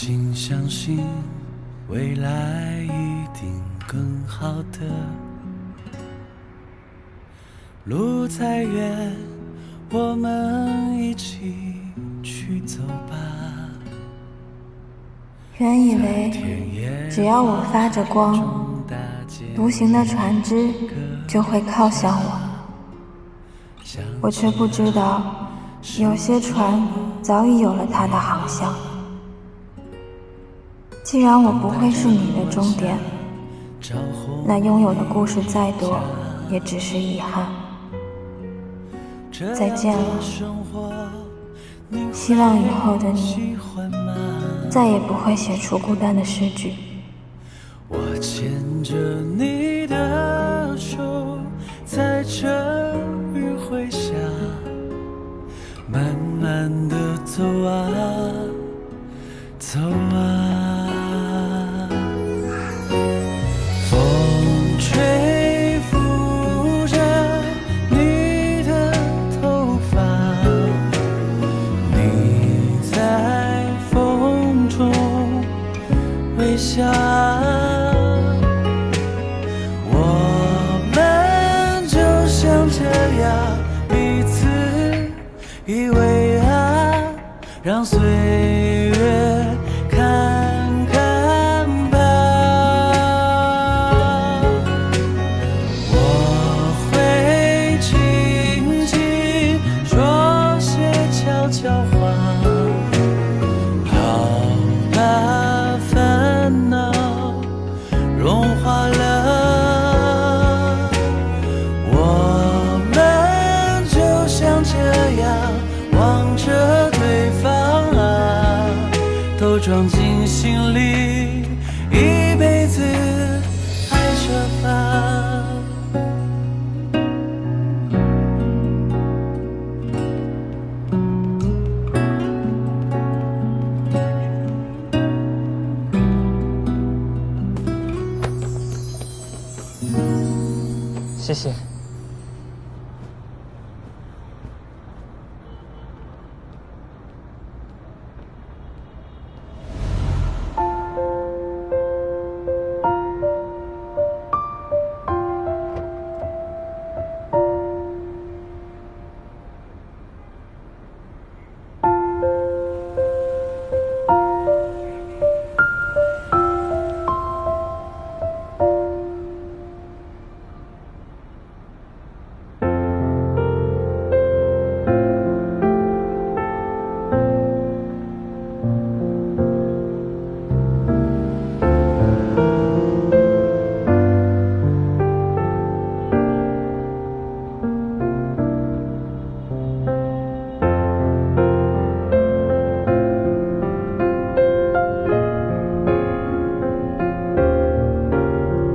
请相信未来一定更好的，路再远，我们一起去走吧。原以为只要我发着光，独行的船只就会靠向我，我却不知道有些船早已有了它的航向。既然我不会是你的终点，那拥有的故事再多也只是遗憾。再见了，希望以后的你再也不会写出孤单的诗句。我牵着你的手，在这余晖下慢慢地走啊走啊，风吹拂着你的头发，你在风中微笑，我们就像这样彼此依偎啊，让岁月看看吧。我会轻轻说些悄悄话，好把烦恼融化了，我们就像这样望着对方啊，都装进心里。